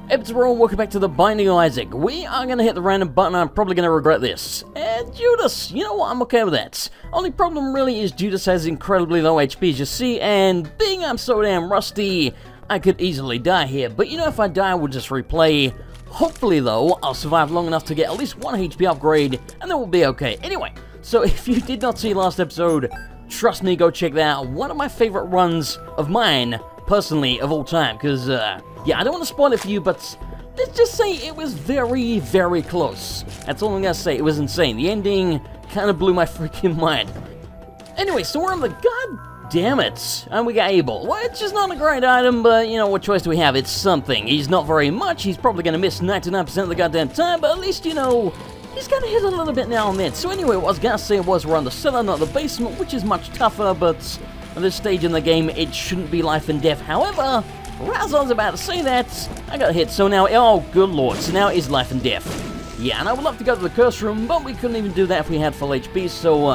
Hey, what's wrong? Welcome back to the Binding of Isaac. We are going to hit the random button. I'm probably going to regret this. And Judas, you know what? I'm okay with that. Only problem really is Judas has incredibly low HP, as you see, and being I'm so damn rusty, I could easily die here. But you know, if I die, we'll just replay. Hopefully, though, I'll survive long enough to get at least one HP upgrade, and then we'll be okay. Anyway, so if you did not see last episode, trust me, go check that out. One of my favorite runs of mine, personally, of all time, because, yeah, I don't want to spoil it for you, but let's just say it was very, very close. That's all I'm going to say. It was insane. The ending kind of blew my freaking mind. Anyway, so we're on the... God damn it. And we got Abel. Well, it's just not a great item, but, you know, what choice do we have? It's something. He's not very much. He's probably going to miss 99% of the goddamn time, but at least, you know, he's going to hit a little bit now and then. So anyway, what I was going to say was we're on the cellar, not the basement, which is much tougher, but at this stage in the game, it shouldn't be life and death. However... right as I was about to say that, I got hit, so now, oh good lord, so now it is life and death. Yeah, and I would love to go to the curse room, but we couldn't even do that if we had full HP, so,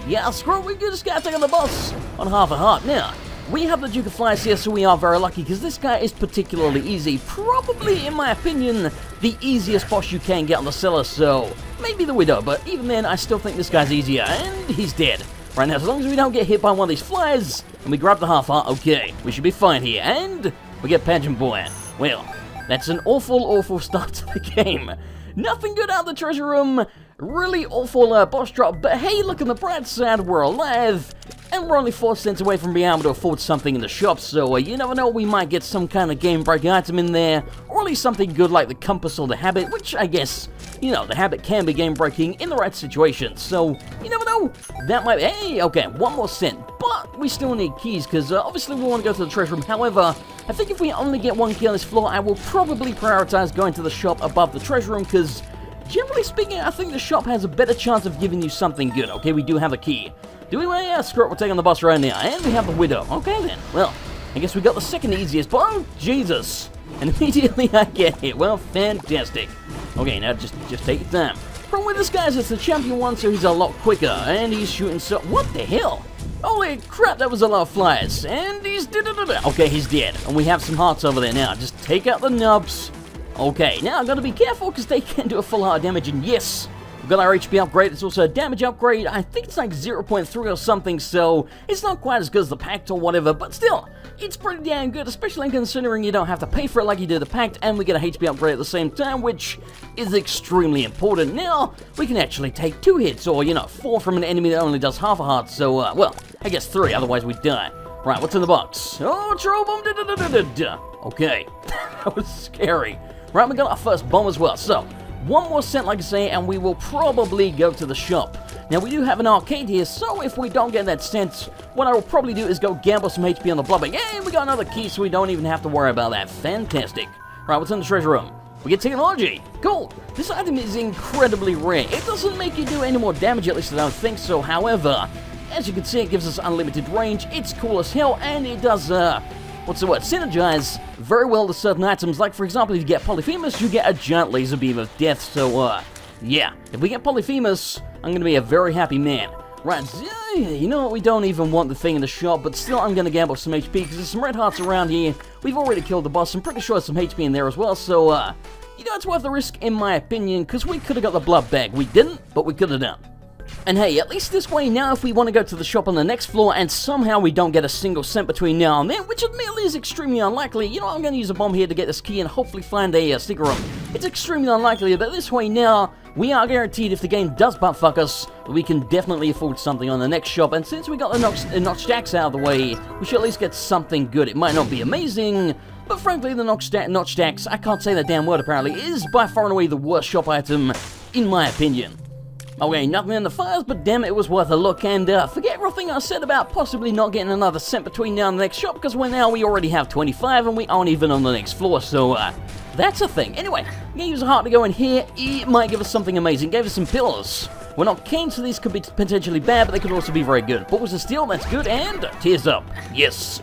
yeah, screw it, we just gotta take on the boss on half a heart. Now, we have the Duke of Flies here, so we are very lucky, because this guy is particularly easy, probably, in my opinion, the easiest boss you can get on the cellar, so, maybe the Widow, but even then, I still think this guy's easier, and he's dead. Right now, as long as we don't get hit by one of these flies, and we grab the half heart, okay, we should be fine here. And we get Pageant Boy. Well, that's an awful, awful start to the game. Nothing good out of the treasure room. Really awful boss drop, but hey, look on the bright side, we're alive. And we're only 4 cents away from being able to afford something in the shop, so you never know, we might get some kind of game-breaking item in there, or at least something good like the compass or the habit, which I guess, you know, the habit can be game-breaking in the right situation, so you never know, that might be, hey, okay, 1 more cent, but we still need keys, because obviously we want to go to the treasure room. However, I think if we only get 1 key on this floor, I will probably prioritize going to the shop above the treasure room, because generally speaking, I think the shop has a better chance of giving you something good. Okay, we do have a key. Do we? Well, yeah, screw it, we're taking the boss right now. And we have the Widow. Okay, then. Well, I guess we got the second easiest. Oh, Jesus. And immediately I get hit. Well, fantastic. Okay, now just take your time. Problem with this guy is it's the champion one, so he's a lot quicker. And he's shooting so... What the hell? Holy crap, that was a lot of flyers. And he's... Okay, he's dead. And we have some hearts over there now. Just take out the nubs. Okay, now I've got to be careful because they can do a full heart damage. And yes... we've got our HP upgrade, it's also a damage upgrade, I think it's like 0.3 or something, so it's not quite as good as the Pact or whatever, but still, it's pretty damn good, especially considering you don't have to pay for it like you do the Pact, and we get a HP upgrade at the same time, which is extremely important. Now, we can actually take 2 hits, or, you know, 4 from an enemy that only does half a heart, so, well, I guess 3, otherwise we die. Right, what's in the box? Oh, trouble! Okay, that was scary. Right, we got our first bomb as well, so... 1 more cent, like I say, and we will probably go to the shop. Now, we do have an arcade here, so if we don't get that cent, what I will probably do is go gamble some HP on the blubbing. Hey, we got another key, so we don't even have to worry about that. Fantastic. Right, what's in the treasure room? We get technology. Cool. This item is incredibly rare. It doesn't make you do any more damage, at least I don't think so. However, as you can see, it gives us unlimited range. It's cool as hell, and it does, what's the word? Synergize very well to certain items. Like, for example, if you get Polyphemus, you get a giant laser beam of death. So, yeah. If we get Polyphemus, I'm going to be a very happy man. Right, you know what? We don't even want the thing in the shop, but still, I'm going to gamble some HP, because there's some red hearts around here. We've already killed the boss. I'm pretty sure there's some HP in there as well. So, you know, it's worth the risk, in my opinion, because we could have got the blood bag. We didn't, but we could have done. And hey, at least this way now, if we want to go to the shop on the next floor and somehow we don't get a single cent between now and then, which admittedly is extremely unlikely, you know, I'm going to use a bomb here to get this key and hopefully find a secret room. It's extremely unlikely, but this way now, we are guaranteed if the game does butt fuck us, we can definitely afford something on the next shop. And since we got the notch stacks out of the way, we should at least get something good. It might not be amazing, but frankly, the notch stacks, I can't say that damn word apparently, is by far and away the worst shop item, in my opinion. Okay, nothing in the fires, but damn it was worth a look, and forget everything I said about possibly not getting another cent between now and the next shop, because now we already have 25, and we aren't even on the next floor, so, that's a thing. Anyway, I'm gonna use a heart to go in here. It might give us something amazing. Gave us some pillars. We're not keen, so these could be potentially bad, but they could also be very good. Balls of steel, that's good, and tears up. Yes.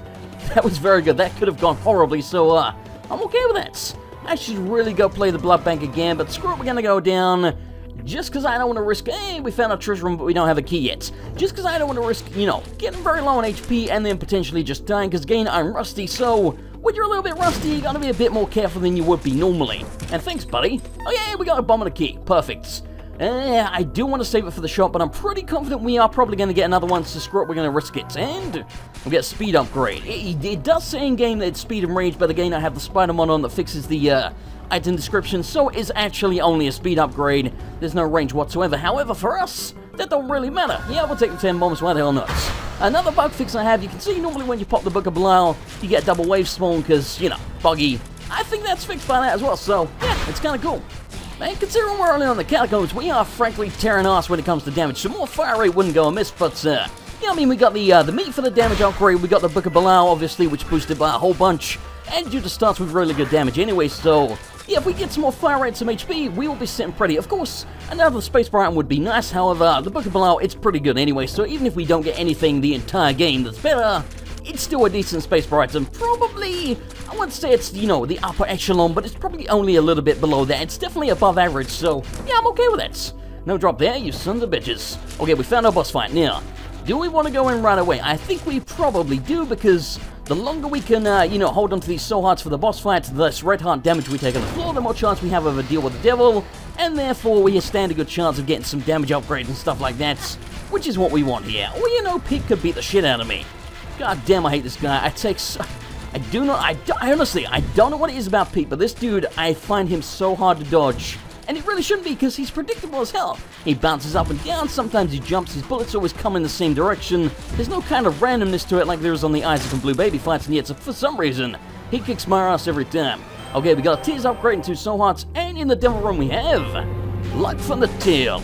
That was very good. That could have gone horribly, so, I'm okay with that. I should really go play the blood bank again, but screw it, we're gonna go down... just because I don't want to risk, hey, we found a treasure room, but we don't have a key yet. Just because I don't want to risk, you know, getting very low on HP and then potentially just dying, because again, I'm rusty, so when you're a little bit rusty, you gotta be a bit more careful than you would be normally. And thanks, buddy. Oh yeah, we got a bomb and a key. Perfect. I do want to save it for the shop, but I'm pretty confident we are probably going to get another one, so screw it, we're going to risk it. And we'll get a speed upgrade. It does say in-game that it's speed and range, but again, I have the spider mod on that fixes the item description, so it's actually only a speed upgrade. There's no range whatsoever. However, for us, that don't really matter. Yeah, we'll take the 10 bombs, why the hell not? Another bug fix I have, you can see normally when you pop the Book of Belial, you get a double wave spawn, because, you know, buggy. I think that's fixed by that as well, so yeah, it's kind of cool. And considering we're only on the catacombs, we are frankly tearing ass when it comes to damage. Some more fire rate wouldn't go amiss, but yeah, I mean, we got the meat for the damage upgrade, we got the Book of Belial, obviously, which boosted by a whole bunch, and Judas starts with really good damage anyway, so yeah, if we get some more fire rate and some HP, we will be sitting pretty. Of course, another space bar item would be nice, however, the Book of Belial, it's pretty good anyway, so even if we don't get anything the entire game that's better, it's still a decent space bar item. Probably, I wouldn't say it's, you know, the upper echelon, but it's probably only a little bit below that. It's definitely above average, so yeah, I'm okay with that. No drop there, you sons of bitches. Okay, we found our boss fight. Now, do we want to go in right away? I think we probably do, because the longer we can, you know, hold on to these soul hearts for the boss fights, the less red heart damage we take on the floor, the more chance we have of a deal with the devil, and therefore we stand a good chance of getting some damage upgrades and stuff like that, which is what we want here. Or, you know, Pete could beat the shit out of me. God damn, I hate this guy. Honestly, I don't know what it is about Pete, but this dude, I find him so hard to dodge. And it really shouldn't be, because he's predictable as hell. He bounces up and down, sometimes he jumps, his bullets always come in the same direction. There's no kind of randomness to it like there is on the Isaac and Blue Baby fights, and yet, for some reason, he kicks my ass every time. Okay, we got a Tears upgrade and 2 soul hearts, and in the devil room we have Luck from the Tail.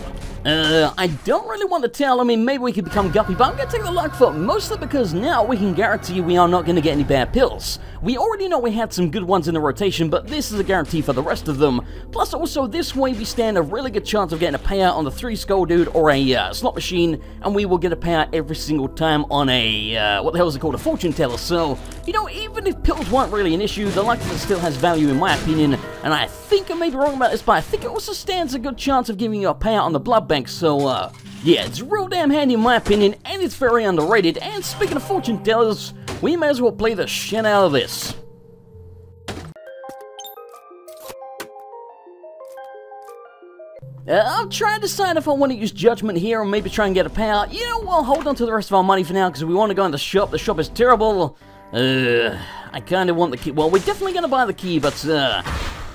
I don't really want to tell. I mean, maybe we could become Guppy, but I'm going to take the luck for mostly because now we can guarantee we are not going to get any bad pills. We already know we had some good ones in the rotation, but this is a guarantee for the rest of them. Plus, also, this way we stand a really good chance of getting a payout on the 3 skull dude or a slot machine, and we will get a payout every single time on a, what the hell is it called, a fortune teller. So, you know, even if pills weren't really an issue, the luck still has value in my opinion, and I think I may be wrong about this, but I think it also stands a good chance of giving you a payout on the blood bank. So, yeah, it's real damn handy in my opinion, and it's very underrated. And speaking of fortune tellers, we may as well play the shit out of this. I'll try and decide if I want to use Judgment here or maybe try and get a payout. You know, we'll hold on to the rest of our money for now because we want to go in the shop. The shop is terrible. I kind of want the key. Well, we're definitely going to buy the key, but,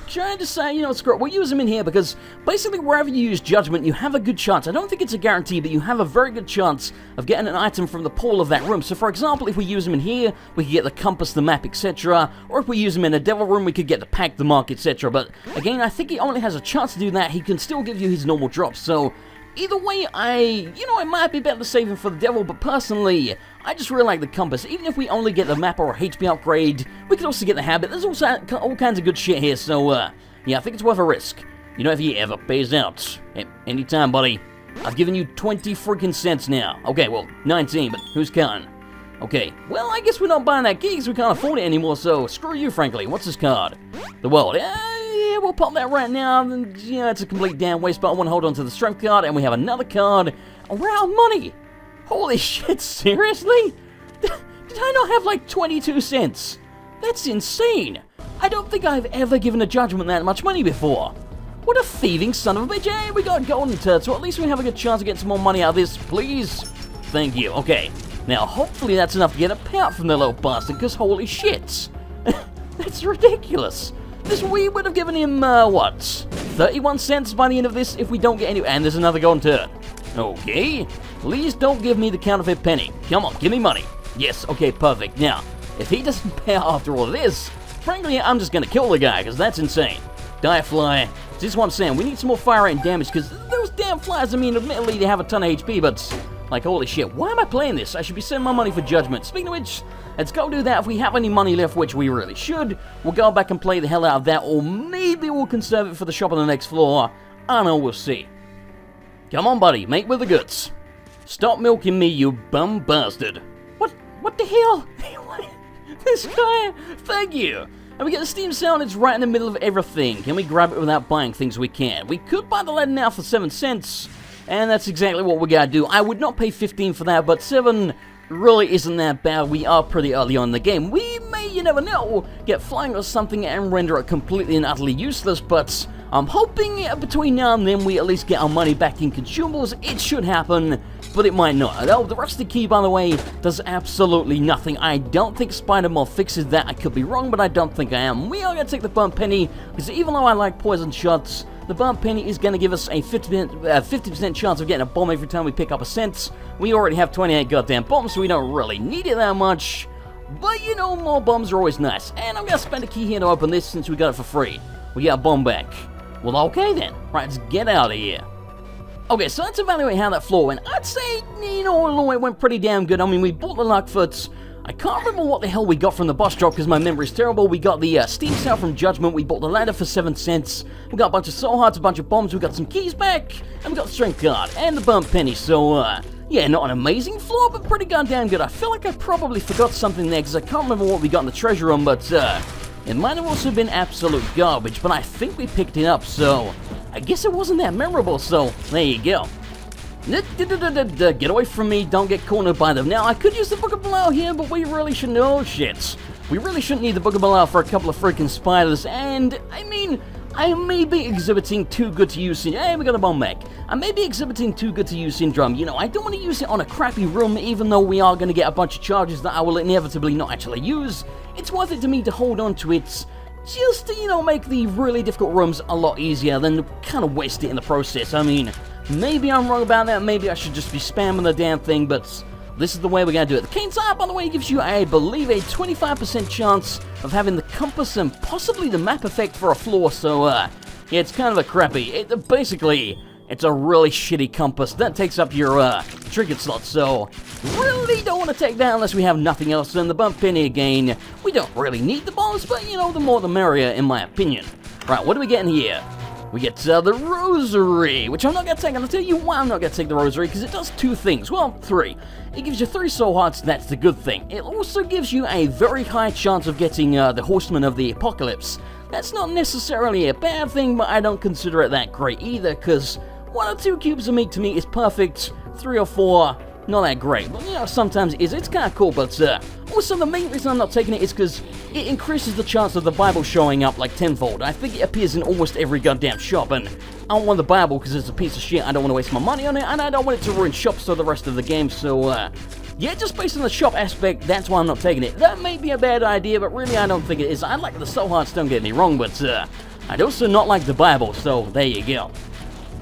trying to say, you know, screw it, we'll use them in here because basically wherever you use Judgment, you have a good chance. I don't think it's a guarantee, but you have a very good chance of getting an item from the pool of that room. So for example, if we use them in here, we could get the compass, the map, etc. Or if we use them in a devil room, we could get the pack, the mark, etc. But again, I think he only has a chance to do that. He can still give you his normal drops. So either way, it might be better to save him for the devil, but personally, I just really like the compass. Even if we only get the map or a HP upgrade, we could also get the habit. There's also all kinds of good shit here, so, yeah, I think it's worth a risk. You know, if he ever pays out. Anytime, buddy. I've given you 20 freaking cents now. Okay, well, 19, but who's counting? Okay, well, I guess we're not buying that key because we can't afford it anymore, so screw you, frankly. What's this card? The world. Yeah, we'll pop that right now. Yeah, it's a complete damn waste, but I want to hold on to the strength card, and we have another card. And we're out of money. Holy shit, seriously? Did I not have like 22 cents? That's insane. I don't think I've ever given a Judgment that much money before. What a thieving son of a bitch. Hey, we got golden turds, so at least we have a good chance of getting some more money out of this, please. Thank you. Okay, now hopefully that's enough to get a payout from the little bastard, because holy shit. That's ridiculous. We would have given him, what? 31 cents by the end of this if we don't get any. And there's another golden turd. Okay, please don't give me the counterfeit penny. Come on, give me money. Yes, okay, perfect. Now, if he doesn't pay out after all of this, frankly, I'm just gonna kill the guy, because that's insane. Die fly. This is what I'm saying. We need some more fire rate and damage, because those damn flies, I mean, admittedly, they have a ton of HP, but, like, holy shit, why am I playing this? I should be saving my money for Judgment. Speaking of which, let's go do that. If we have any money left, which we really should, we'll go back and play the hell out of that, or maybe we'll conserve it for the shop on the next floor. I don't know, we'll see. Come on, buddy, make with the goods. Stop milking me, you bum bastard. What the hell? This guy, thank you. And we get the Steam sound, it's right in the middle of everything. Can we grab it without buying things? We can. We could buy the lead now for 7 cents, and that's exactly what we gotta do. I would not pay 15 for that, but 7 really isn't that bad. We are pretty early on in the game. We may you never know, get flying or something and render it completely and utterly useless, but I'm hoping between now and then we at least get our money back in consumables. It should happen, but it might not. Oh, the rusty key, by the way, does absolutely nothing. I don't think Spider-Man fixes that. I could be wrong, but I don't think I am. We are going to take the burnt penny, because even though I like poison shots, the burnt penny is going to give us a 50% chance of getting a bomb every time we pick up a scent. We already have 28 goddamn bombs, so we don't really need it that much. But, you know, more bombs are always nice. And I'm going to spend a key here to open this since we got it for free. We got a bomb back. Well, okay then. Right, let's get out of here. Okay, so let's evaluate how that floor went. I'd say, you know, it went pretty damn good. I mean, we bought the Luckfoots. I can't remember what the hell we got from the bus drop because my memory's terrible. We got the Steam Sale from Judgment. We bought the ladder for 7 cents. We got a bunch of soul hearts, a bunch of bombs. We got some keys back. And we got the strength card and the burnt penny. So, yeah, not an amazing floor, but pretty goddamn good. I feel like I probably forgot something there because I can't remember what we got in the treasure room, but, it might have also been absolute garbage, but I think we picked it up, so I guess it wasn't that memorable, so there you go. Get away from me, don't get cornered by them. Now, I could use the Book of Belial here, but we really shouldn't. Oh, shit. We really shouldn't need the Book of Belial for a couple of freaking spiders, and, I mean, I may be exhibiting too good to use syndrome. Hey, we got a bomb back. I may be exhibiting too good to use syndrome. You know, I don't want to use it on a crappy room, even though we are going to get a bunch of charges that I will inevitably not actually use. It's worth it to me to hold on to it, just to, you know, make the really difficult rooms a lot easier than kind of waste it in the process. I mean, maybe I'm wrong about that. Maybe I should just be spamming the damn thing, but this is the way we're going to do it. The Kane's Eye, by the way, gives you, I believe, a 25% chance of having the compass and possibly the map effect for a floor, so, yeah, it's kind of a crappy. Basically, it's a really shitty compass. That takes up your, trinket slot, so really don't want to take that unless we have nothing else. And the burnt penny again, we don't really need the bombs, but, you know, the more the merrier, in my opinion. Right, what do we get in here? We get the rosary, which I'm not going to take. I'll tell you why I'm not going to take the rosary, because it does 2 things. Well, 3. It gives you 3 soul hearts, that's the good thing. It also gives you a very high chance of getting the Horseman of the Apocalypse. That's not necessarily a bad thing, but I don't consider it that great either, because 1 or 2 cubes of meat to me is perfect. 3 or 4, not that great. But, you know, sometimes it is. It's kind of cool, but also the main reason I'm not taking it is because it increases the chance of the Bible showing up like tenfold. I think it appears in almost every goddamn shop, and I don't want the Bible because it's a piece of shit. I don't want to waste my money on it, and I don't want it to ruin shops for the rest of the game, so, yeah, just based on the shop aspect, that's why I'm not taking it. That may be a bad idea, but really I don't think it is. I like the soul hearts, don't get me wrong, but, I'd also not like the Bible, so there you go.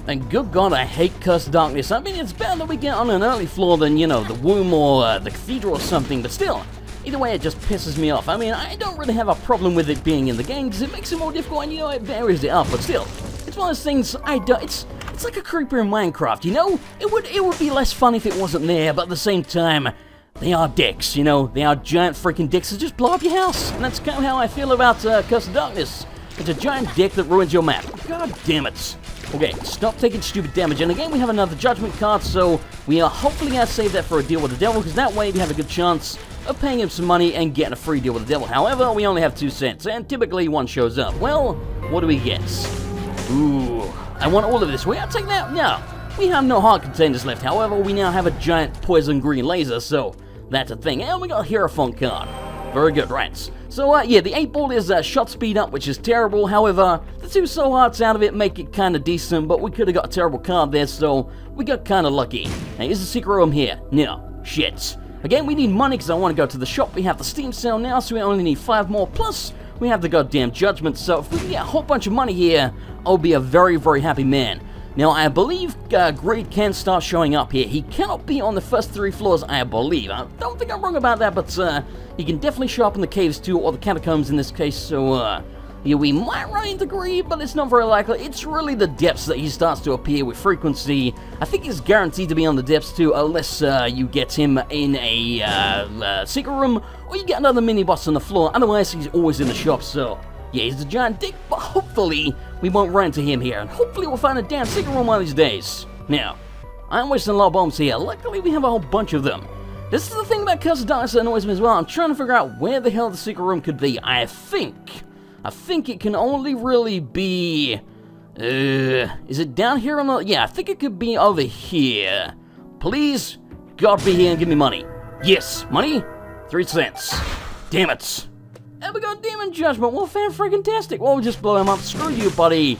And good God, I hate Cursed Darkness. I mean, it's better that we get on an early floor than, you know, the Womb or the Cathedral or something, but still, either way, it just pisses me off. I mean, I don't really have a problem with it being in the game, because it makes it more difficult, and, you know, it varies it up, but still, it's one of those things it's like a creeper in Minecraft, you know? It would be less fun if it wasn't there, but at the same time, they are dicks, you know? They are giant freaking dicks that just blow up your house, and that's kind of how I feel about Cursed Darkness. It's a giant dick that ruins your map. God damn it. Okay, stop taking stupid damage. And again, we have another judgment card, so we are hopefully going to save that for a deal with the devil, because that way we have a good chance of paying him some money and getting a free deal with the devil. However, we only have 2 cents, and typically 1 shows up. Well, what do we get? Ooh, I want all of this. We gotta take that? No. We have no heart containers left. However, we now have a giant poison green laser, so that's a thing. And we got a Hierophant card. Very good, right. So, yeah, the 8-ball is shot speed up, which is terrible. However, the 2 soul hearts out of it make it kind of decent, but we could have got a terrible card there, so we got kind of lucky. Now, is the secret room here? No. Shit. Again, we need money because I want to go to the shop. We have the Steam sale now, so we only need 5 more. Plus, we have the goddamn judgment, so if we can get a whole bunch of money here, I'll be a very, very happy man. Now, I believe Greed can start showing up here. He cannot be on the first 3 floors, I believe. I don't think I'm wrong about that, but he can definitely show up in the caves too, or the catacombs in this case, so yeah, we might run into Greed, but it's not very likely. It's really the depths that he starts to appear with frequency. I think he's guaranteed to be on the depths too, unless you get him in a secret room, or you get another mini-boss on the floor. Otherwise, he's always in the shop, so yeah, he's a giant dick, but hopefully we won't run into him here, and hopefully we'll find a damn secret room one of these days. Now, I'm wasting a lot of bombs here. Luckily, we have a whole bunch of them. This is the thing about Cursed Darkness that annoys me as well. I'm trying to figure out where the hell the secret room could be. I think it can only really be... is it down here or not? Yeah, I think it could be over here. Please, God be here and give me money. Yes, money? 3 cents. Damn it. And we got Demon Judgment. Well, fan-freaking-tastic. Well, we'll just blow him up. Screw you, buddy.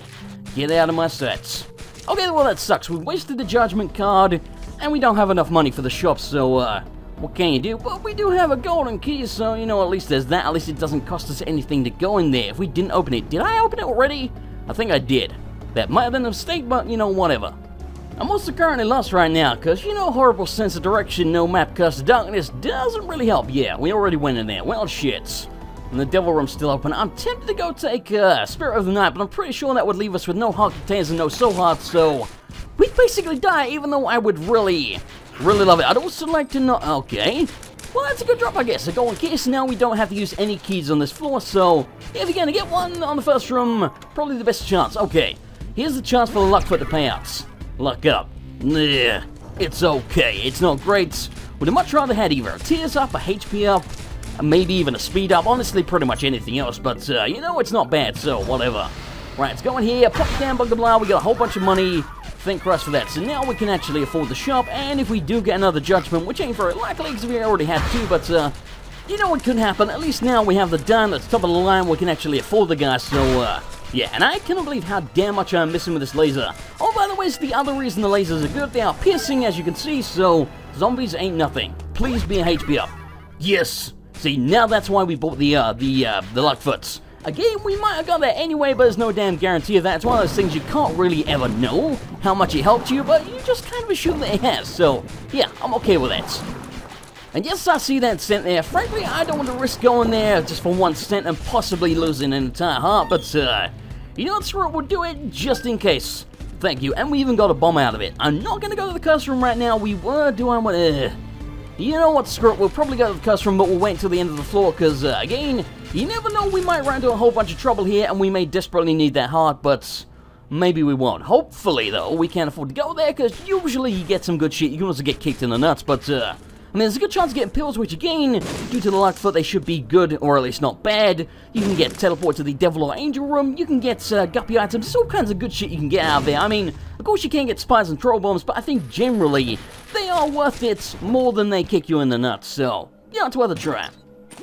Get out of my sets. Okay, well, that sucks. We wasted the Judgment card, and we don't have enough money for the shop, so, what can you do? But we do have a golden key, so, you know, at least there's that. At least it doesn't cost us anything to go in there if we didn't open it. Did I open it already? I think I did. That might have been a mistake, but, you know, whatever. I'm also currently lost right now, because, you know, horrible sense of direction, no map, cursed darkness doesn't really help. Yeah, we already went in there. Well, shit. And the Devil Room's still open. I'm tempted to go take Spirit of the Night, but I'm pretty sure that would leave us with no heart containers and no soul hearts, so we'd basically die, even though I would really love it. I'd also like to know... Okay. Well, that's a good drop, I guess. A golden key, so now we don't have to use any keys on this floor, so if you're gonna get one on the first room, probably the best chance. Okay. Here's the chance for the luck foot to pay out. Luck up. Nah, it's okay. It's not great. Would have much rather had either a tears up, a HP up, maybe even a speed up. Honestly, pretty much anything else, but, you know, it's not bad, so whatever. Right, let's go in here, pop down, blah, blah, blah. We got a whole bunch of money. Thank Christ for that. So now we can actually afford the shop, and if we do get another Judgment, which ain't very likely because we already had two, but, you know what could happen? At least now we have the dime that's top of the line. We can actually afford the guy, so, yeah, and I cannot believe how damn much I'm missing with this laser. Oh, by the way, it's the other reason the lasers are good. They are piercing, as you can see, so zombies ain't nothing. Please be a HP up. Yes. See, now that's why we bought the luck foots. Again, we might have got that anyway, but there's no damn guarantee of that. It's one of those things you can't really ever know how much it helped you, but you just kind of assume that it has. So, yeah, I'm okay with that. And yes, I see that cent there. Frankly, I don't want to risk going there just for 1 cent and possibly losing an entire heart, but, you know what, screw it, we'll do it just in case. Thank you, and we even got a bomb out of it. I'm not going to go to the curse room right now. We were doing what, you know what, screw it, we'll probably go to the curse room, but we'll wait until the end of the floor, because, again, you never know, we might run into a whole bunch of trouble here, and we may desperately need that heart, but maybe we won't. Hopefully, though, we can't afford to go there, because usually you get some good shit. You can also get kicked in the nuts, but, I mean, there's a good chance of getting pills, which again, due to the luck foot, they should be good, or at least not bad. You can get teleport to the Devil or Angel room, you can get guppy items, there's all kinds of good shit you can get out of there. I mean, of course you can get spies and troll bombs, but I think generally, they are worth it more than they kick you in the nuts, so, yeah, it's worth a try.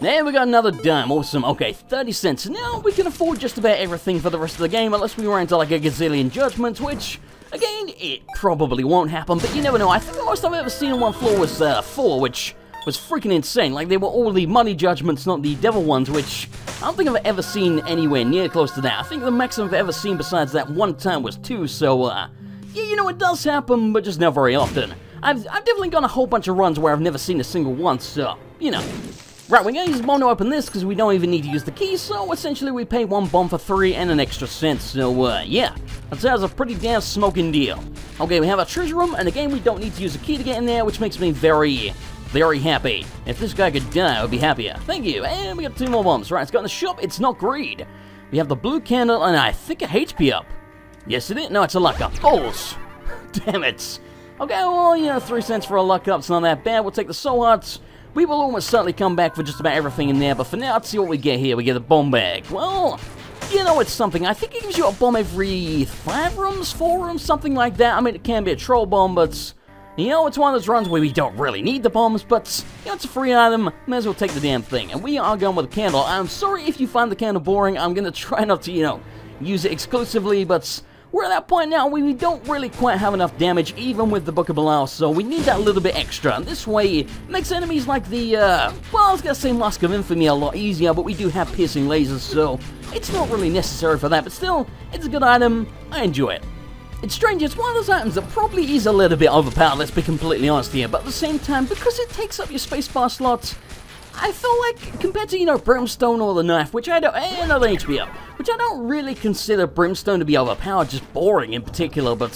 There we got another dime, awesome. Okay, 30 cents. Now we can afford just about everything for the rest of the game, unless we run into like a gazillion judgments, which... Again, it probably won't happen, but you never know. I think the most I've ever seen on one floor was 4, which was freaking insane. Like, they were all the money judgments, not the devil ones, which I don't think I've ever seen anywhere near close to that. I think the maximum I've ever seen besides that one time was 2, so, yeah, you know, it does happen, but just not very often. I've definitely gone a whole bunch of runs where I've never seen a single one, so, you know. Right, we're going to use a bomb to open this because we don't even need to use the key, so essentially we pay 1 bomb for 3 and an extra cent, so yeah, that sounds a pretty damn smoking deal. Okay, we have our treasure room, and again, we don't need to use a key to get in there, which makes me very happy. If this guy could die, I would be happier. Thank you, and we got 2 more bombs. Right, let's go in the shop. It's not greed. We have the blue candle, and I think a HP up. Yes, it is. No, it's a luck up. Balls. Damn it. Okay, well, you know, 3 cents for a luck up. It's not that bad. We'll take the soul hearts. We will almost certainly come back for just about everything in there, but for now, let's see what we get here. We get a bomb bag. Well, you know, it's something. I think it gives you a bomb every 5 rooms, 4 rooms, something like that. I mean, it can be a troll bomb, but, you know, it's one of those runs where we don't really need the bombs, but, you know, it's a free item. May as well take the damn thing. And we are going with a candle. I'm sorry if you find the candle boring. I'm going to try not to, you know, use it exclusively, but... We're at that point now where we don't really quite have enough damage, even with the Book of Belial, so we need that little bit extra. And this way, it makes enemies like the, well, I was gonna say Mask of Infamy a lot easier, but we do have piercing lasers, so it's not really necessary for that, but still, it's a good item. I enjoy it. It's strange, it's one of those items that probably is a little bit overpowered, let's be completely honest here, but at the same time, because it takes up your spacebar slots, I feel like, compared to, you know, Brimstone or the Knife, which I don't, another HP up, which I don't really consider Brimstone to be overpowered, just boring in particular, but,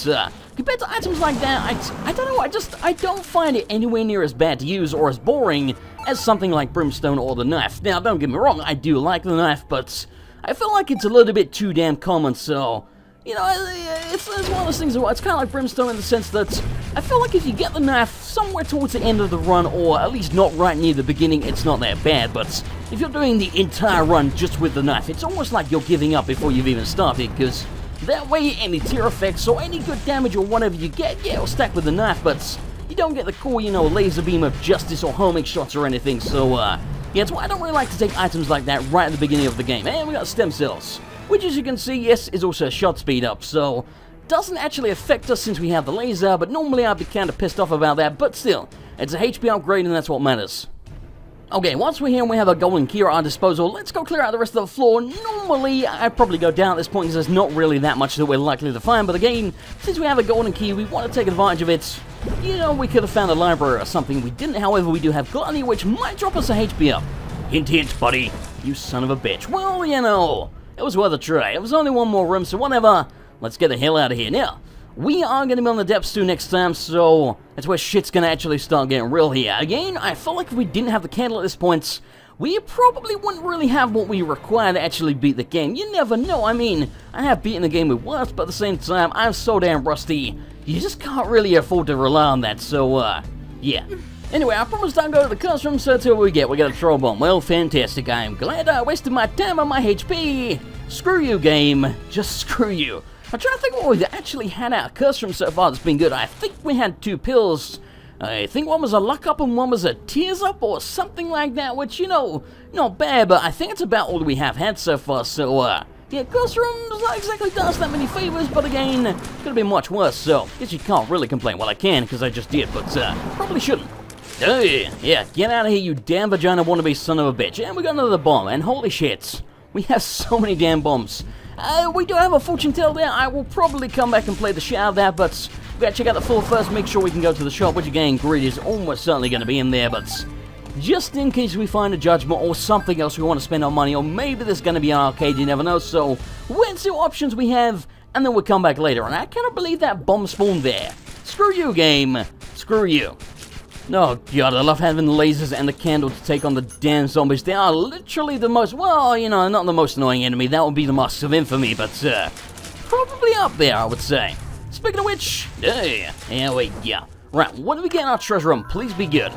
compared to items like that, I don't know, I don't find it anywhere near as bad to use or as boring as something like Brimstone or the Knife. Now, don't get me wrong, I do like the Knife, but I feel like it's a little bit too damn common, so... You know, it's one of those things, it's kind of like Brimstone in the sense that I feel like if you get the Knife somewhere towards the end of the run, or at least not right near the beginning, it's not that bad, but if you're doing the entire run just with the Knife, it's almost like you're giving up before you've even started, because that way any tear effects or any good damage or whatever you get, yeah, it'll stack with the Knife, but you don't get the cool, you know, laser beam of justice or homing shots or anything, so, Yeah, that's why I don't really like to take items like that right at the beginning of the game. And we got stem cells, which as you can see, yes, is also a shot speed up, so doesn't actually affect us since we have the laser, but normally I'd be kind of pissed off about that, but still, it's a HP upgrade and that's what matters. Okay, once we're here and we have a golden key at our disposal, let's go clear out the rest of the floor. Normally, I'd probably go down at this point because there's not really that much that we're likely to find, but again, since we have a golden key, we want to take advantage of it. You know, we could have found a library or something. We didn't, however, we do have gluttony, which might drop us a HP up. Hint, hint, buddy. You son of a bitch. Well, you know, it was worth a try. It was only one more room, so whatever. Let's get the hell out of here. Now, we are going to be on the depths too next time, so that's where shit's going to actually start getting real here. Again, I felt like if we didn't have the candle at this point, we probably wouldn't really have what we require to actually beat the game. You never know. I mean, I have beaten the game with worse, but at the same time, I'm so damn rusty. You just can't really afford to rely on that, so, yeah. Anyway, I promised I'd go to the curse room, so that's what we get. We got a troll bomb. Well, fantastic. I am glad I wasted my time on my HP. Screw you, game. Just screw you. I'm trying to think what we've actually had out of curse room so far that's been good. I think we had 2 pills. I think one was a luck up and one was a tears up or something like that, which, you know, not bad, but I think it's about all we have had so far, so, yeah, curse room's not exactly done us that many favors, but again, it could have been much worse, so I guess you can't really complain. Well, I can, because I just did, but, probably shouldn't. Oh, yeah, get out of here, you damn vagina wannabe son of a bitch. And we got another bomb, and holy shit, we have so many damn bombs. We do have a fortune tell there. I will probably come back and play the shit out of that, but we gotta check out the floor first, make sure we can go to the shop, which again, greed is almost certainly gonna be in there, but just in case we find a judgment or something else we want to spend our money on, maybe there's gonna be an arcade, you never know, so let's see what options we have, and then we'll come back later. And I cannot believe that bomb spawned there. Screw you, game. Screw you. Oh god, I love having the lasers and the candle to take on the damn zombies. They are literally the most, well, you know, not the most annoying enemy. That would be the Masks of Infamy, but, probably up there, I would say. Speaking of which, here we go. Right, what do we get in our treasure room? Please be good.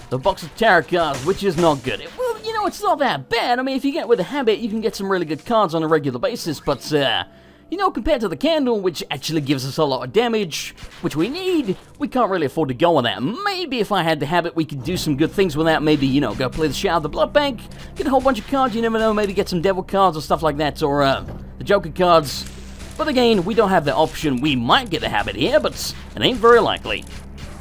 The box of tarot cards, which is not good. Well, you know, it's not that bad. I mean, if you get with a habit, you can get some really good cards on a regular basis, but, you know, compared to the candle, which actually gives us a lot of damage, which we need, we can't really afford to go on that. Maybe if I had the habit, we could do some good things with that. Maybe, you know, go play the shit out of the blood bank, get a whole bunch of cards, you never know, maybe get some devil cards or stuff like that, or, the Joker cards. But again, we don't have that option. We might get the habit here, but it ain't very likely.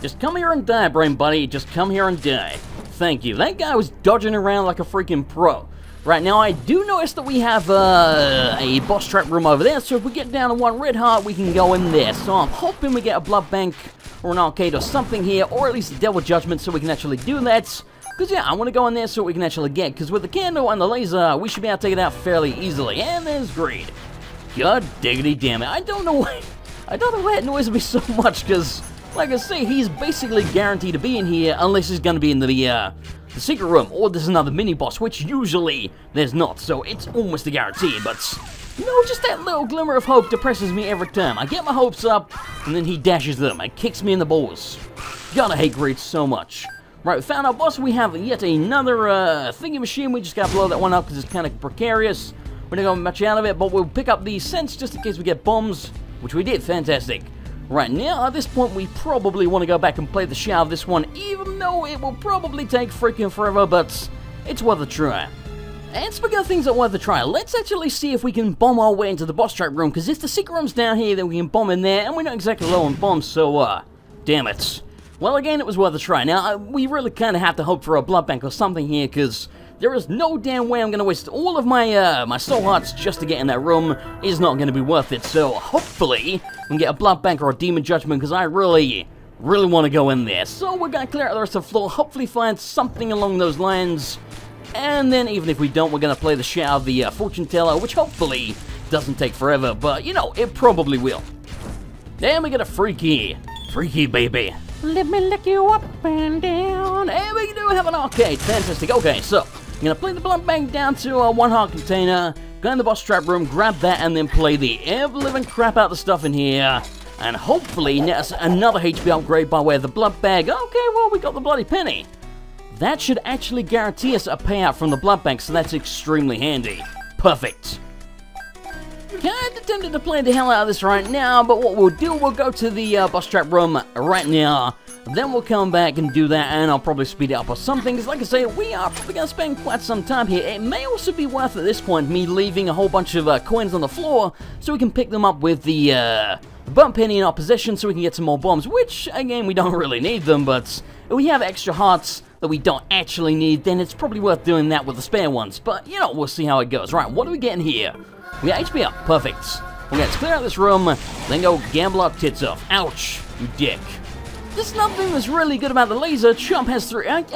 Just come here and die, brain buddy. Just come here and die. Thank you. That guy was dodging around like a freaking pro. Right now, I do notice that we have a boss trap room over there, so if we get down to 1 red heart, we can go in there. So I'm hoping we get a blood bank or an arcade or something here, or at least a devil judgment so we can actually do that. Because, yeah, I want to go in there so we can actually get, because with the candle and the laser, we should be able to take it out fairly easily. And there's greed. God diggity damn it. I don't know why it annoys me so much, because, like I say, he's basically guaranteed to be in here unless he's going to be in the secret room, or there's another mini-boss, which usually there's not, so it's almost a guarantee, but, you know, just that little glimmer of hope depresses me every time. I get my hopes up, and then he dashes them and kicks me in the balls. God, I hate greed so much. Right, we found our boss. We have yet another thingy machine. We just gotta blow that one up because it's kind of precarious. We're not going much out of it, but we'll pick up these scents just in case we get bombs, which we did. Fantastic. Right now, at this point, we probably want to go back and play the shit out of this one, even though it will probably take freaking forever, but it's worth a try. And speaking of things that are worth a try, let's actually see if we can bomb our way into the boss trap room, because if the secret room's down here, then we can bomb in there, and we're not exactly low on bombs, so, damn it. Well, again, it was worth a try. Now, we really kind of have to hope for a blood bank or something here, because there is no damn way I'm going to waste all of my my soul hearts just to get in that room. It's not going to be worth it, so hopefully we can get a blood bank or a demon judgment, because I really want to go in there. So we're going to clear out the rest of the floor, hopefully find something along those lines, and then even if we don't, we're going to play the shit out of the fortune teller, which hopefully doesn't take forever, but you know, it probably will. Then we get a freaky baby. Let me lick you up and down. And we do have an arcade. Fantastic. Okay, so I'm going to play the blood bank down to a 1 heart container, go in the boss trap room, grab that, and then play the ever-living crap out of the stuff in here. And hopefully net us another HP upgrade by way of the blood bag. Okay, well, we got the bloody penny. That should actually guarantee us a payout from the blood bank, so that's extremely handy. Perfect. Kinda tempted to play the hell out of this right now, but what we'll do, we'll go to the boss trap room right now, Then we'll come back and do that, and I'll probably speed it up or something, because like I say, we are probably going to spend quite some time here. It may also be worth, at this point, me leaving a whole bunch of coins on the floor, so we can pick them up with the bump penny in our possession, so we can get some more bombs, which, again, we don't really need them, but if we have extra hearts that we don't actually need, then it's probably worth doing that with the spare ones. But, you know, we'll see how it goes. Right, what are we getting here? We got HP up. Perfect. Okay, let's clear out this room, then go gamble our tits off. Ouch, you dick. There's nothing that's really good about the laser. Chump has 3... God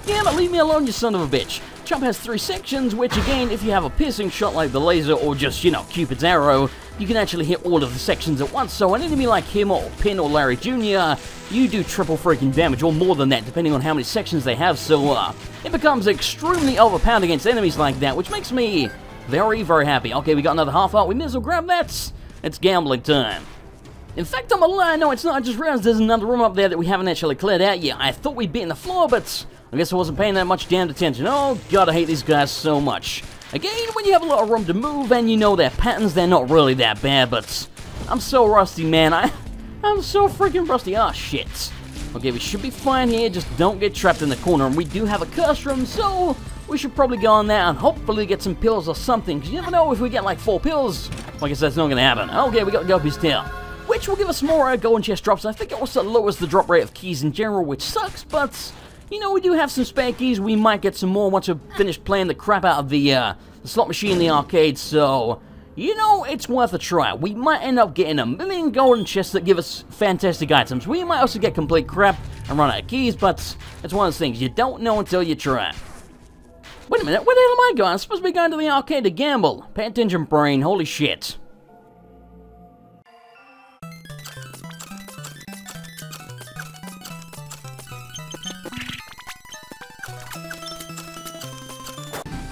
damn it, leave me alone, you son of a bitch. Chump has 3 sections, which again, if you have a piercing shot like the laser, or just, you know, Cupid's arrow, you can actually hit all of the sections at once. So an enemy like him, or Pin, or Larry Jr., you do triple freaking damage, or more than that, depending on how many sections they have. So, it becomes extremely overpowered against enemies like that, which makes me very, very happy. Okay, we got another half heart. We may as well grab that. It's gambling time. In fact, I'm a lie. No, it's not. I just realized there's another room up there that we haven't actually cleared out yet. I thought we'd be in the floor, but I guess I wasn't paying that much damn attention. Oh, God, I hate these guys so much. Again, when you have a lot of room to move and you know their patterns, they're not really that bad, but I'm so rusty, man. I'm so freaking rusty. Ah, shit. Okay, we should be fine here. Just don't get trapped in the corner. And we do have a curse room, so we should probably go on there and hopefully get some pills or something, because you never know if we get like 4 pills. Like I said, it's not going to happen. Okay, we got Guppy's tail, which will give us more golden chest drops. I think it also lowers the drop rate of keys in general, which sucks, but, you know, we do have some spare keys. We might get some more once we've finished playing the crap out of the slot machine in the arcade, so, you know, it's worth a try. We might end up getting 1,000,000 golden chests that give us fantastic items. We might also get complete crap and run out of keys, but it's one of those things you don't know until you try. Wait a minute, where the hell am I going? I'm supposed to be going to the arcade to gamble. Pay attention, brain. Holy shit.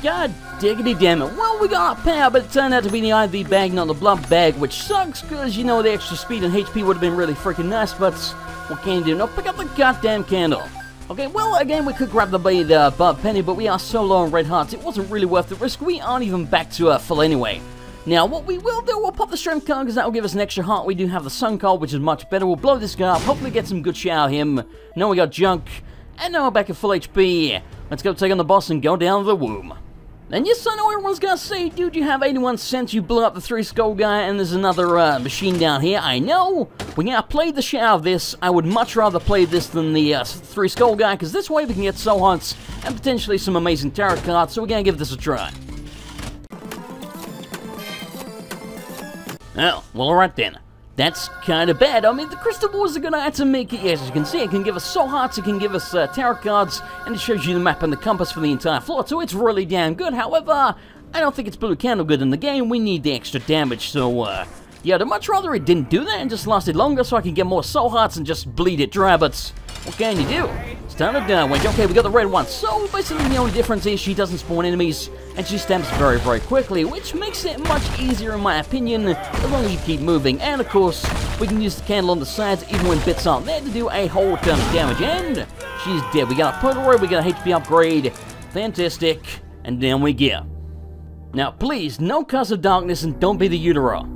God diggity damn it. Well, we got our power, but it turned out to be the IV bag, not the blood bag, which sucks, because, you know, the extra speed and HP would have been really freaking nice, but what can you do? No, pick up the goddamn candle. Okay, well, again, we could grab the bud penny, but we are so low on red hearts, it wasn't really worth the risk. We aren't even back to full anyway. Now, what we will do, we'll pop the strength card, because that will give us an extra heart. We do have the sun card, which is much better. We'll blow this guy up, hopefully get some good shit out of him. Now we got junk, and now we're back at full HP. Let's go take on the boss and go down the womb. And yes, I know everyone's gonna say, dude, you have 81 cents, you blew up the 3 skull guy, and there's another machine down here. I know, we gotta play the shit out of this. I would much rather play this than the 3 skull guy, because this way we can get soul hearts and potentially some amazing tarot cards, so we're gonna give this a try. Oh, well, alright then. That's kind of bad. I mean, the crystal ball is a good item to make it. Yes, as you can see, it can give us soul hearts, it can give us tarot cards, and it shows you the map and the compass for the entire floor, so it's really damn good. However, I don't think it's blue candle good in the game. We need the extra damage, so, yeah, I'd much rather it didn't do that and just lasted longer so I can get more soul hearts and just bleed it dry, but what can you do? It's time to die. Wait, okay, we got the red one, so basically the only difference is she doesn't spawn enemies, and she stamps very, very quickly, which makes it much easier in my opinion, as long as you keep moving. And of course, we can use the candle on the sides, even when bits aren't there, to do a whole ton of damage. And she's dead. We got a Polaroid, we got a HP upgrade. Fantastic. And down we go. Now please, no Curse of Darkness and don't be the Utero.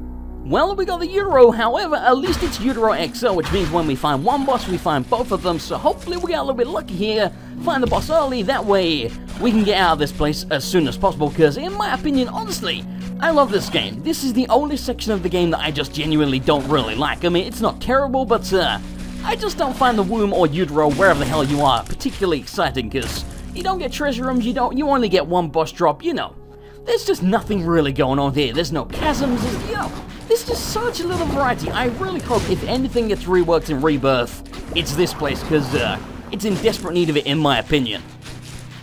Well, we got the Utero, however, at least it's Utero XL, which means when we find one boss, we find both of them, so hopefully we get a little bit lucky here, find the boss early, that way we can get out of this place as soon as possible, because in my opinion, honestly, I love this game. This is the only section of the game that I just genuinely don't really like. I mean, it's not terrible, but I just don't find the womb or Utero, wherever the hell you are, particularly exciting, because you don't get treasure rooms, you only get one boss drop, you know. There's just nothing really going on here. There's no chasms, you know. There's just such a little variety. I really hope if anything gets reworked in Rebirth, it's this place, because it's in desperate need of it, in my opinion.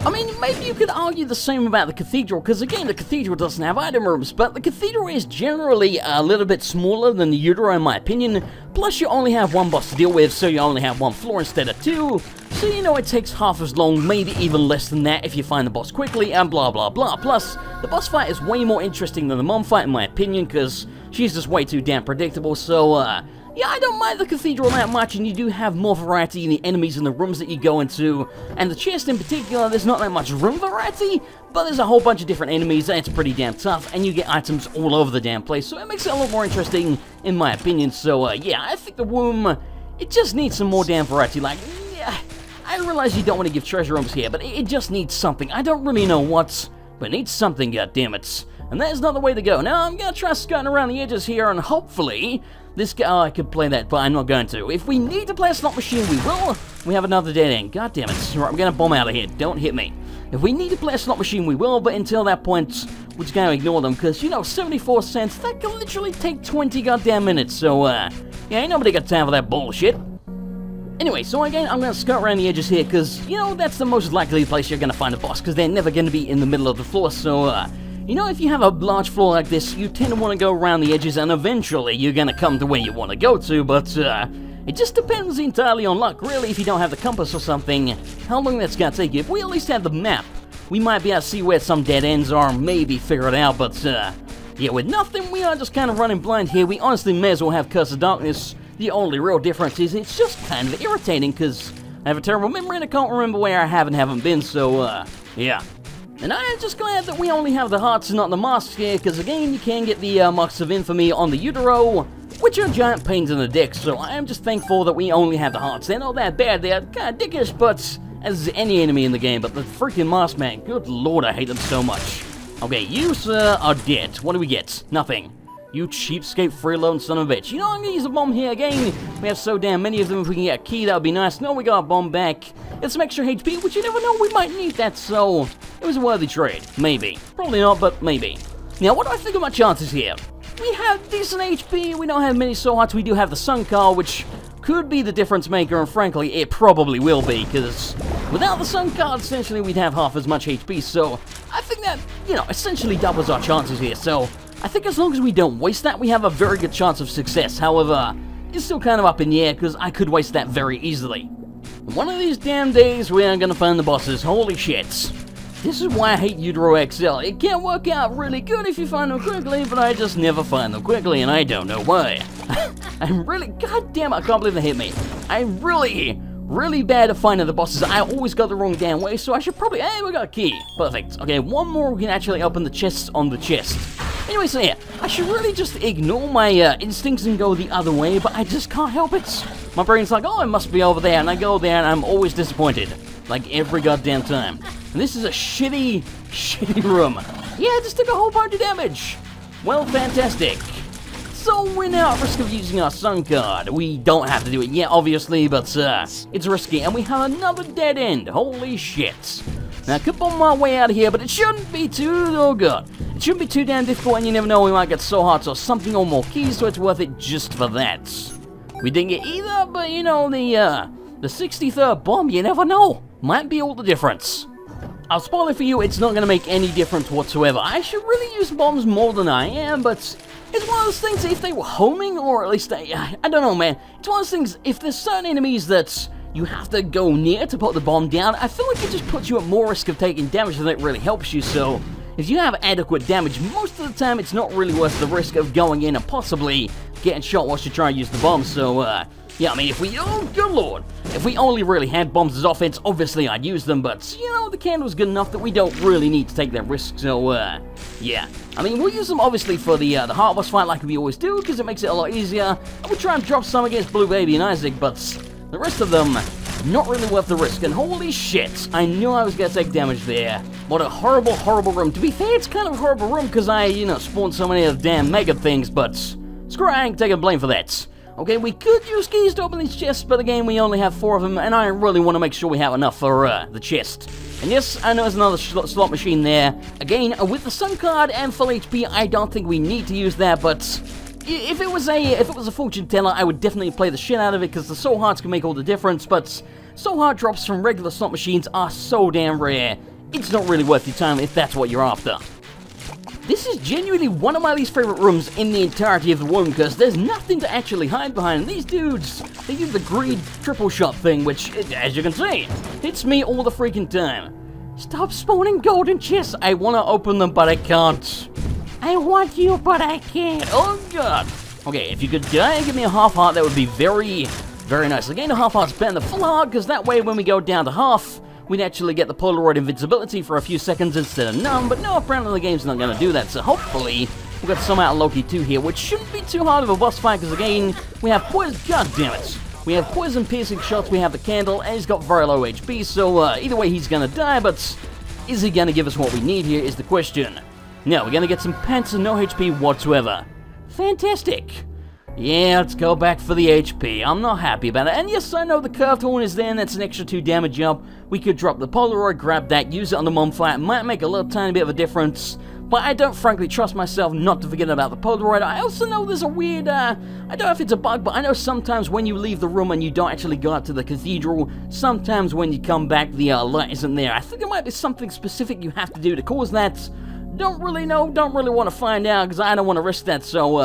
I mean, maybe you could argue the same about the Cathedral, because again, the Cathedral doesn't have item rooms, but the Cathedral is generally a little bit smaller than the Utero, in my opinion, plus you only have one boss to deal with, so you only have one floor instead of 2, so you know it takes half as long, maybe even less than that if you find the boss quickly, and blah blah blah. Plus, the boss fight is way more interesting than the mom fight, in my opinion, because she's just way too damn predictable, so yeah, I don't mind the Cathedral that much, and you do have more variety in the enemies and the rooms that you go into, and the chest in particular, there's not that much room variety, but there's a whole bunch of different enemies, and it's pretty damn tough, and you get items all over the damn place, so it makes it a lot more interesting, in my opinion. So, yeah, I think the womb it just needs some more damn variety. Like, yeah, I realize you don't want to give treasure rooms here, but it just needs something. I don't really know what, but it needs something, goddammit. And there's not the way to go. Now, I'm gonna try skirting around the edges here, and hopefully, this guy, oh, I could play that, but I'm not going to. If we need to play a slot machine, we will. We have another dead end. God damn it. Right, I'm gonna bomb out of here. Don't hit me. If we need to play a slot machine, we will, but until that point, we're just gonna ignore them, because, you know, 74 cents, that can literally take 20 goddamn minutes, so, yeah, ain't nobody got time for that bullshit. Anyway, so again, I'm gonna skirt around the edges here, because, you know, that's the most likely place you're gonna find a boss, because they're never gonna be in the middle of the floor, so, you know, if you have a large floor like this, you tend to want to go around the edges, and eventually you're going to come to where you want to go to, but it just depends entirely on luck, really. If you don't have the compass or something, how long that's going to take you. If we at least have the map, we might be able to see where some dead ends are, maybe figure it out, but yeah, with nothing, we are just kind of running blind here. We honestly may as well have Curse of Darkness. The only real difference is it's just kind of irritating, because I have a terrible memory and I can't remember where I haven't been, so yeah. And I am just glad that we only have the hearts and not the masks here, because again, you can get the marks of infamy on the utero, which are giant pains in the dick, so I am just thankful that we only have the hearts. They're not that bad, they're kind of dickish, but as any enemy in the game, but the freaking mask, man, good lord, I hate them so much. Okay, you, sir, are dead. What do we get? Nothing. You cheapskate freeloading son of a bitch. You know, I'm gonna use a bomb here again. We have so damn many of them. If we can get a key, that would be nice. No, we got a bomb back. It's some extra HP, which you never know, we might need that, so it was a worthy trade. Maybe. Probably not, but maybe. Now, what do I think of my chances here? We have decent HP, we don't have many soul hearts, we do have the Sun Card, which could be the difference maker, and frankly, it probably will be, because without the Sun Card, essentially, we'd have half as much HP, so I think that, you know, essentially doubles our chances here, so I think as long as we don't waste that, we have a very good chance of success. However, it's still kind of up in the air, because I could waste that very easily. One of these damn days, we are going to find the bosses. Holy shit. This is why I hate Utero XL. It can work out really good if you find them quickly, but I just never find them quickly, and I don't know why. I'm really, goddamn, I can't believe they hit me. I'm really bad at finding the bosses. I always go the wrong damn way, so I should probably, hey, we got a key. Perfect. Okay, one more, we can actually open the chests on the chest. Anyway, so yeah, I should really just ignore my instincts and go the other way, but I just can't help it. My brain's like, oh, it must be over there, and I go there, and I'm always disappointed. Like, every goddamn time. And this is a shitty room. Yeah, I just took a whole bunch of damage. Well, fantastic. So, we're now at risk of using our Sun Card. We don't have to do it yet, obviously, but it's risky, and we have another dead end. Holy shit. Now, I could bomb my way out of here, but it shouldn't be too, oh god. It shouldn't be too damn difficult, and you never know, we might get soul hearts or something or more keys, so it's worth it just for that. We didn't get either, but you know, the 63rd bomb, you never know. Might be all the difference. I'll spoil it for you, it's not going to make any difference whatsoever. I should really use bombs more than I am, but it's one of those things, if they were homing, or at least, I don't know, man. It's one of those things, if there's certain enemies that you have to go near to put the bomb down, I feel like it just puts you at more risk of taking damage than it really helps you, so if you have adequate damage, most of the time it's not really worth the risk of going in and possibly getting shot whilst you try and use the bomb, so, yeah, I mean, if we, oh, good lord, if we only really had bombs as offense, obviously I'd use them, but, you know, the candle's good enough that we don't really need to take that risk, so, yeah. I mean, we'll use them, obviously, for the hard boss fight like we always do, because it makes it a lot easier, and we'll try and drop some against Blue Baby and Isaac, but the rest of them, not really worth the risk, and holy shit, I knew I was going to take damage there. What a horrible, horrible room. To be fair, it's kind of a horrible room, because I, you know, spawned so many of the damn mega things, but screw it, I ain't taking blame for that. Okay, we could use keys to open these chests, but again, we only have 4 of them, and I really want to make sure we have enough for the chest. And yes, I know there's another slot machine there. Again, with the Sun Card and full HP, I don't think we need to use that, but if it was a fortune teller, I would definitely play the shit out of it, because the soul hearts can make all the difference, but soul heart drops from regular slot machines are so damn rare, it's not really worth your time if that's what you're after. This is genuinely one of my least favorite rooms in the entirety of the room, because there's nothing to actually hide behind. These dudes, they do the greed triple shot thing, which, as you can see, hits me all the freaking time. Stop spawning golden chests. I want to open them, but I can't. I want you, but I can't. Oh god. Okay, if you could give me a half heart, that would be very, very nice. Again, a half heart's better than the full heart, because that way when we go down to half, we'd actually get the Polaroid invincibility for a few seconds instead of none, but no, apparently the game's not going to do that, so hopefully we've got some out of Loki 2 here, which shouldn't be too hard of a boss fight, because again, we have poison. God damn it. We have poison piercing shots, we have the candle, and he's got very low HP, so either way he's gonna die, but is he gonna give us what we need here is the question. Now, we're gonna get some pants and no HP whatsoever. Fantastic. Yeah, let's go back for the HP. I'm not happy about it. And yes, I know the curved horn is there, and that's an extra 2 damage up. We could drop the Polaroid, grab that, use it on the Mumflat. Might make a little tiny bit of a difference. But I don't frankly trust myself not to forget about the Polaroid. I also know there's a weird, I don't know if it's a bug, but I know sometimes when you leave the room and you don't actually go out to the cathedral, sometimes when you come back, the light isn't there. I think there might be something specific you have to do to cause that. Don't really know, don't really want to find out, because I don't want to risk that, so,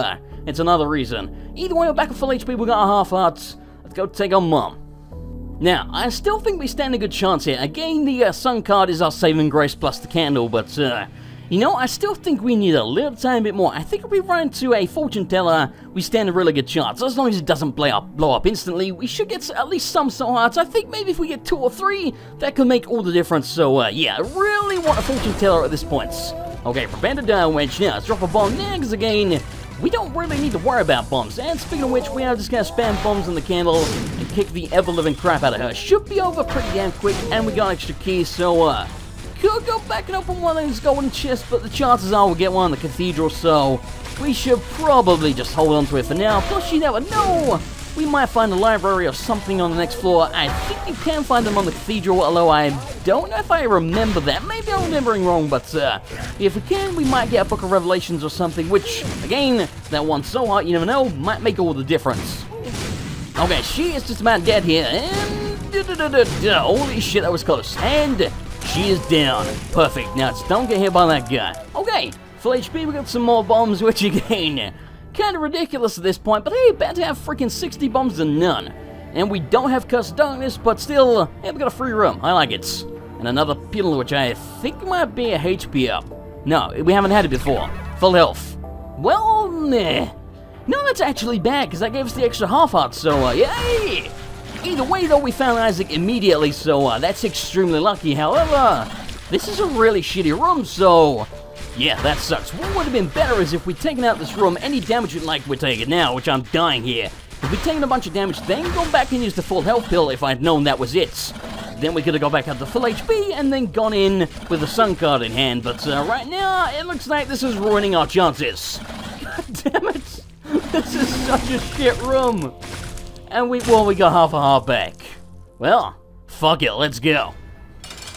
it's another reason. Either way, we're back at full HP, we got our half hearts. Let's go take on Mum. Now, I still think we stand a good chance here. Again, the sun card is our saving grace plus the candle, but, you know, I still think we need a little tiny bit more. I think if we run into a fortune teller, we stand a really good chance. As long as it doesn't blow up instantly, we should get at least some soul hearts. I think maybe if we get 2 or 3, that could make all the difference. So, yeah, I really want a fortune teller at this point. Okay, prevent a down wedge. Now, let's drop a bomb there, because again, we don't really need to worry about bombs. And speaking of which, we are just going to spam bombs on the candle and kick the ever-living crap out of her. Should be over pretty damn quick, and we got extra keys, so, could go back and open one of these golden chests, but the chances are we'll get one in the cathedral, so we should probably just hold on to it for now. Plus, you never know, we might find a library or something on the next floor. I think you can find them on the cathedral, although I don't know if I remember that. Maybe I'm remembering wrong, but if we can, we might get a Book of Revelations or something, which, again, that one's so hot, you never know, might make all the difference. Okay, she is just about dead here, and holy shit, that was close, and she is down. Perfect. Now, just don't get hit by that guy. Okay, full HP, we got some more bombs, which again, kind of ridiculous at this point, but hey, better to have freaking 60 bombs than none. And we don't have Curse of Darkness, but still, hey, we got a free room. I like it. And another pill, which I think might be a HP up. No, we haven't had it before. Full health. Well, meh. No, that's actually bad, because that gave us the extra half heart, so, yay! Either way, though, we found Isaac immediately, so that's extremely lucky. However, this is a really shitty room, so yeah, that sucks. What would have been better is if we'd taken out this room, any damage like we're taking now, which I'm dying here. If we'd taken a bunch of damage, then gone back and used the full health pill if I'd known that was it. Then we could have gone back up to full HP and then gone in with the sun card in hand. But right now, it looks like this is ruining our chances. God damn it. This is such a shit room. And we got half a heart back. Well, fuck it, let's go.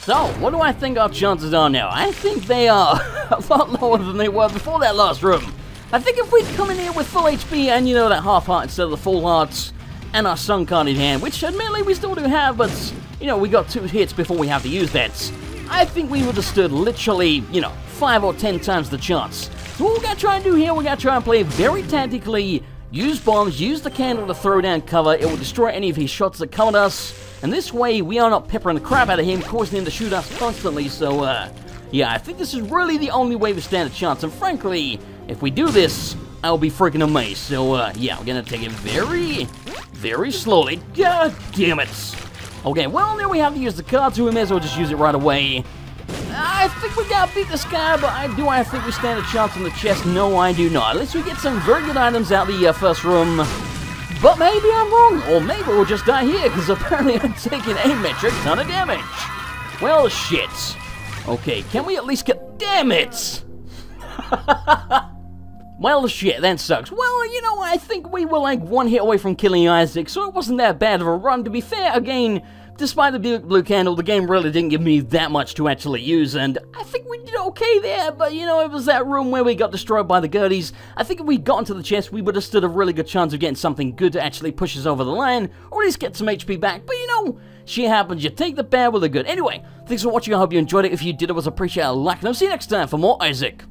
So, what do I think our chances are now? I think they are a lot lower than they were before that last room. I think if we'd come in here with full HP and, you know, that half heart instead of the full hearts, and our sun card in hand, which admittedly we still do have, but, you know, we got 2 hits before we have to use that. I think we would have stood literally, you know, 5 or 10 times the chance. So what we gotta try and do here, we gotta try and play very tactically, use bombs, use the candle to throw down cover. It will destroy any of his shots that come at us. And this way, we are not peppering the crap out of him, causing him to shoot us constantly. So, yeah, I think this is really the only way we stand a chance. And frankly, if we do this, I'll be freaking amazed. So, yeah, we're gonna take it very, very slowly. God damn it. Okay, well, now we have to use the card, so we may as well just use it right away. I think we gotta beat this guy, but I think we stand a chance on the chest? No, I do not. Unless we get some very good items out of the first room. But maybe I'm wrong, or maybe we'll just die here, because apparently I'm taking a metric ton of damage. Well, shit. Okay, can we at least get... Damn it! Well, shit, that sucks. Well, you know, I think we were like 1 hit away from killing Isaac, so it wasn't that bad of a run. To be fair, again, despite the blue candle, the game really didn't give me that much to actually use, and I think we did okay there, but, you know, it was that room where we got destroyed by the Gerties. I think if we'd gotten to the chest, we would have stood a really good chance of getting something good to actually push us over the line, or at least get some HP back, but, you know, shit happens. You take the bad with the good. Anyway, thanks for watching. I hope you enjoyed it. If you did, it was appreciated. Like, and I'll see you next time for more Isaac.